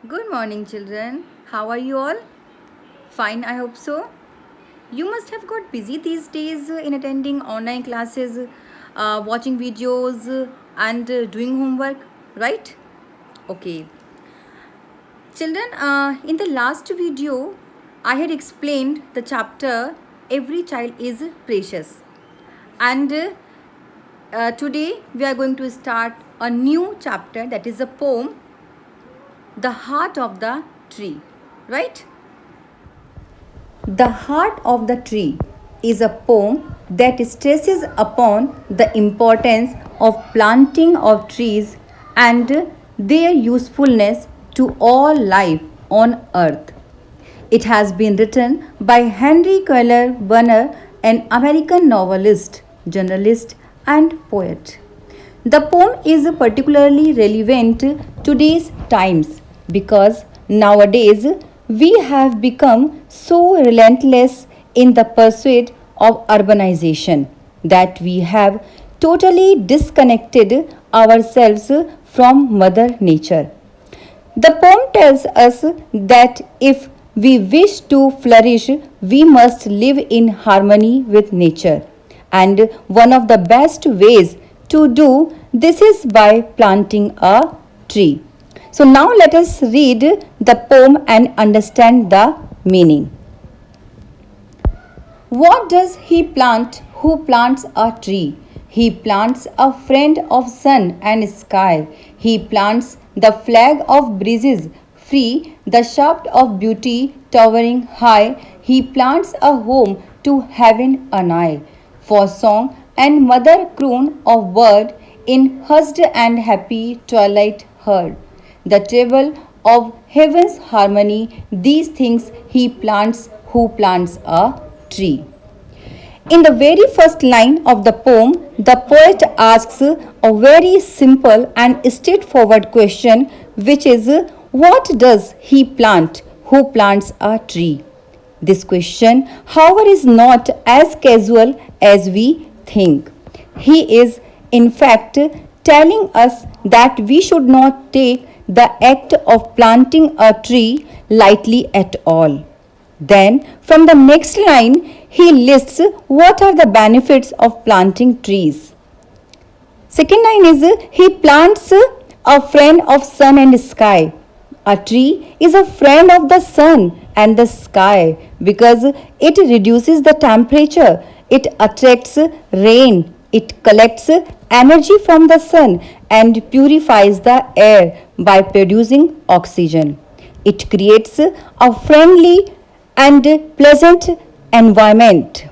Good morning, children. How are you all? Fine, I hope so. You must have got busy these days in attending online classes, watching videos, and doing homework, right? Okay. Children, in the last video, I had explained the chapter Every Child is Precious. And today we are going to start a new chapter, that is a poem, The Heart of the Tree, right? The Heart of the Tree is a poem that stresses upon the importance of planting of trees and their usefulness to all life on earth. It has been written by Henry Cuellar Bunner, an American novelist, journalist, and poet. The poem is particularly relevant to today's times because nowadays we have become so relentless in the pursuit of urbanization that we have totally disconnected ourselves from Mother Nature. The poem tells us that if we wish to flourish, we must live in harmony with nature. And one of the best ways to do this is by planting a tree. So now let us read the poem and understand the meaning. What does he plant who plants a tree? He plants a friend of sun and sky. He plants the flag of breezes free, the shaft of beauty towering high. He plants a home to heaven anigh. For song and mother croon of bird in hushed and happy twilight heard. The table of heaven's harmony, these things he plants who plants a tree. In the very first line of the poem, the poet asks a very simple and straightforward question, which is, what does he plant who plants a tree? This question, however, is not as casual as we think. He is, in fact, telling us that we should not take the act of planting a tree lightly at all. Then, from the next line, he lists what are the benefits of planting trees. Second line is he plants a friend of sun and sky. A tree is a friend of the sun and the sky because it reduces the temperature, it attracts rain, it collects energy from the sun and purifies the air by producing oxygen. It creates a friendly and pleasant environment.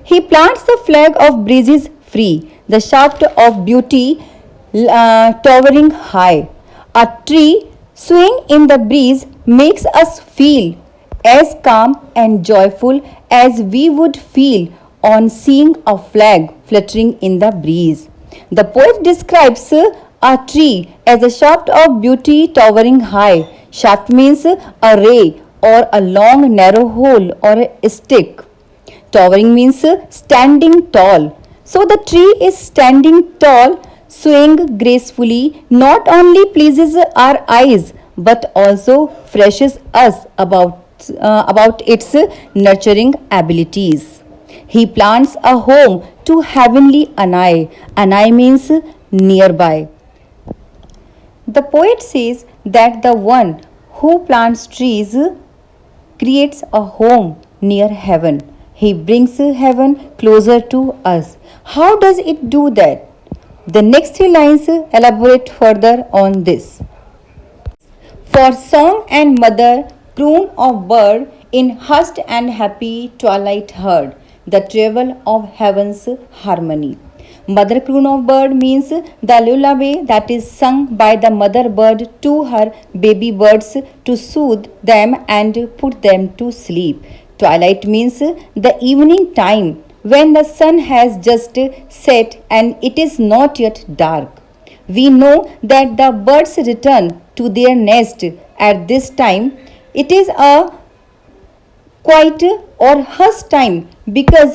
He plants the flag of breezes free, the shaft of beauty towering high. A tree swaying in the breeze makes us feel as calm and joyful as we would feel on seeing a flag fluttering in the breeze. The poet describes a tree as a shaft of beauty towering high. Shaft means a ray or a long narrow hole or a stick. Towering means standing tall. So the tree is standing tall, swaying gracefully, not only pleases our eyes but also freshes us about its nurturing abilities. He plants a home to heavenly anai. Anai means nearby. The poet says that the one who plants trees creates a home near heaven. He brings heaven closer to us. How does it do that? The next three lines elaborate further on this. For song and mother, croon of bird in hushed and happy twilight heard, the travel of heaven's harmony. Mother croon of bird means the lullaby that is sung by the mother bird to her baby birds to soothe them and put them to sleep. Twilight means the evening time when the sun has just set and it is not yet dark. We know that the birds return to their nest at this time. It is a quiet or hush time because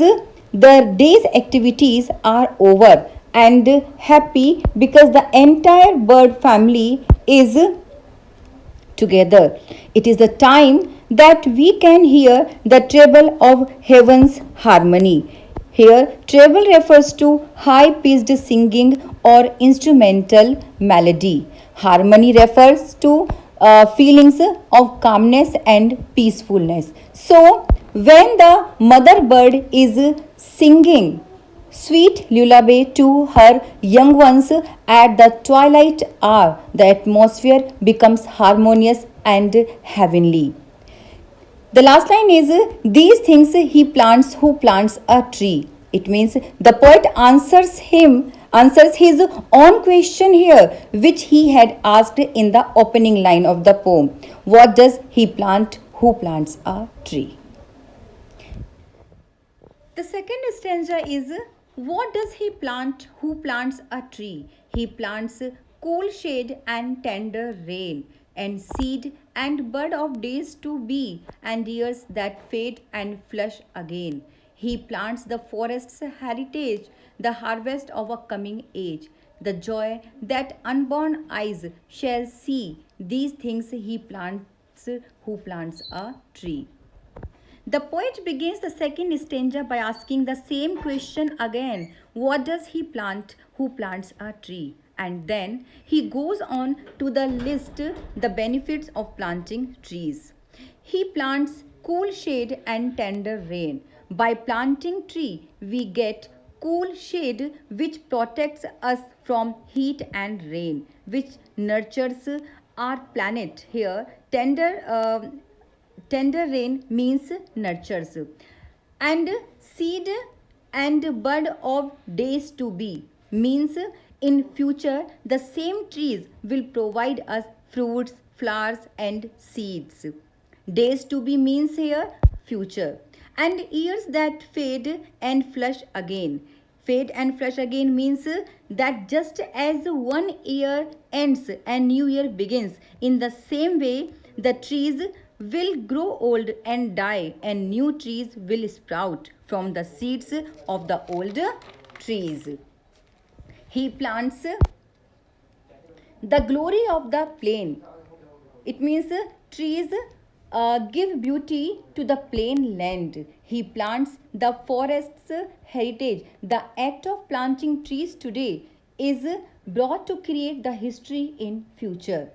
the day's activities are over and happy because the entire bird family is together. It is the time that we can hear the treble of heaven's harmony. Here, treble refers to high pitched singing or instrumental melody. Harmony refers to feelings of calmness and peacefulness. So, when the mother bird is singing sweet lullaby to her young ones at the twilight hour, the atmosphere becomes harmonious and heavenly. The last line is these things he plants who plants a tree. It means the poet answers his own question here, which he had asked in the opening line of the poem. What does he plant who plants a tree? The second stanza is what does he plant who plants a tree? He plants cool shade and tender rain, and seed and bud of days to be, and years that fade and flush again. He plants the forest's heritage, the harvest of a coming age, the joy that unborn eyes shall see. These things he plants who plants a tree. The poet begins the second stanza by asking the same question again. What does he plant who plants a tree? And then he goes on to the list the benefits of planting trees. He plants cool shade and tender rain. By planting tree, we get cool shade which protects us from heat and rain, which nurtures our planet. Here, tender rain means nurtures. And seed and bud of days to be means in future the same trees will provide us fruits, flowers and seeds. Days to be means here future. And years that fade and flush again. Fade and flush again means that just as one year ends and new year begins, in the same way the trees will grow old and die, and new trees will sprout from the seeds of the older trees. He plants the glory of the plain. It means trees give beauty to the plain land. He plants the forest's heritage. The act of planting trees today is brought to create the history in future.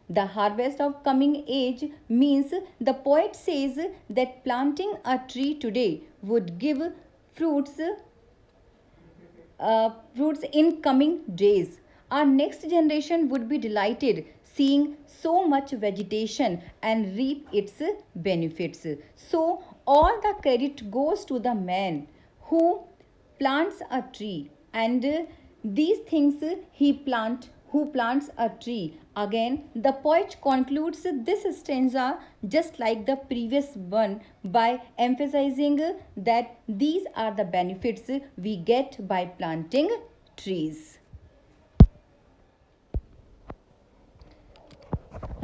The harvest of coming age means the poet says that planting a tree today would give fruits fruits in coming days. Our next generation would be delighted seeing so much vegetation and reap its benefits. So, all the credit goes to the man who plants a tree, and these things he plant who plants a tree. Again, the poet concludes this stanza just like the previous one by emphasizing that these are the benefits we get by planting trees.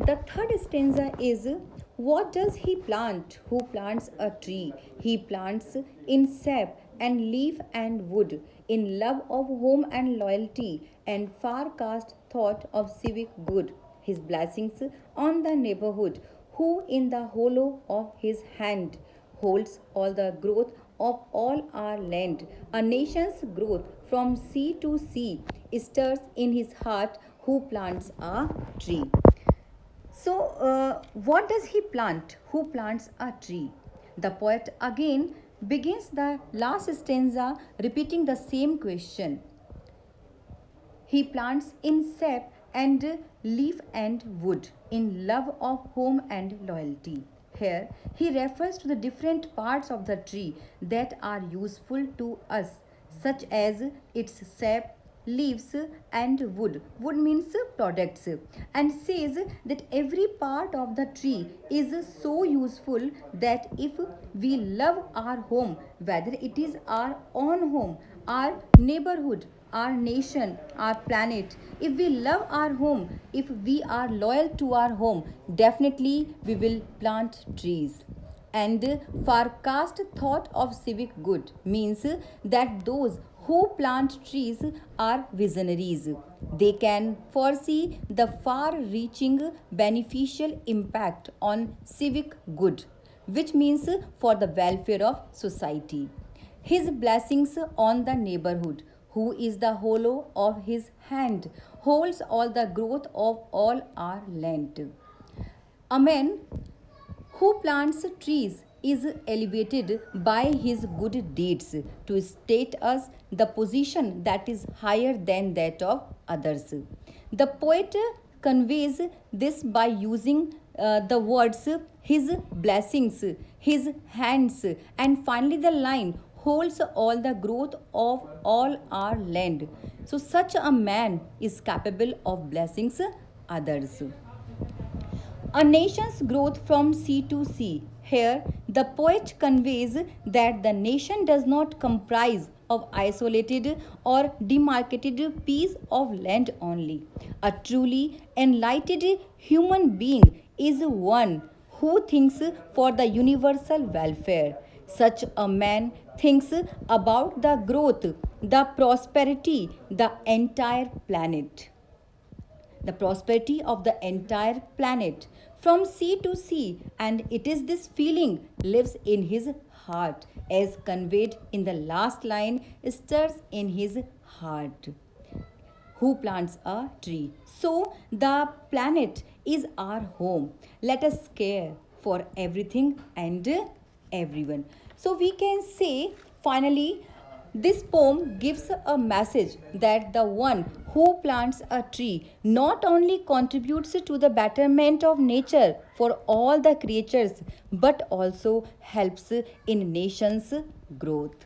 The third stanza is what does he plant who plants a tree? He plants in sap and leaf and wood, in love of home and loyalty, and far cast thought of civic good. His blessings on the neighborhood, who in the hollow of his hand holds all the growth of all our land. A nation's growth from sea to sea stirs in his heart who plants a tree. So, what does he plant? Who plants a tree? The poet again begins the last stanza repeating the same question. He plants in sap and leaf and wood, in love of home and loyalty. Here, he refers to the different parts of the tree that are useful to us, such as its sap, leaves and wood. Wood means products, and says that every part of the tree is so useful that if we love our home, whether it is our own home, our neighborhood, our nation, our planet, if we love our home, if we are loyal to our home, definitely we will plant trees. And forecast thought of civic good means that those who plant trees are visionaries. They can foresee the far reaching beneficial impact on civic good, which means for the welfare of society. His blessings on the neighborhood, who is the hollow of his hand, holds all the growth of all our land. A man who plants trees is elevated by his good deeds to state us the position that is higher than that of others. The poet conveys this by using the words his blessings, his hands, and finally the line holds all the growth of all our land. So, such a man is capable of blessings others. A nation's growth from sea to sea. Here, the poet conveys that the nation does not comprise of isolated or demarcated piece of land only. A truly enlightened human being is one who thinks for the universal welfare. Such a man thinks about the growth, the prosperity, the entire planet, the prosperity of the entire planet from sea to sea, and it is this feeling lives in his heart as conveyed in the last line, stirs in his heart. Who plants a tree? So the planet is our home. Let us care for everything and everyone. So we can say finally this poem gives a message that the one who plants a tree not only contributes to the betterment of nature for all the creatures but also helps in nation's growth.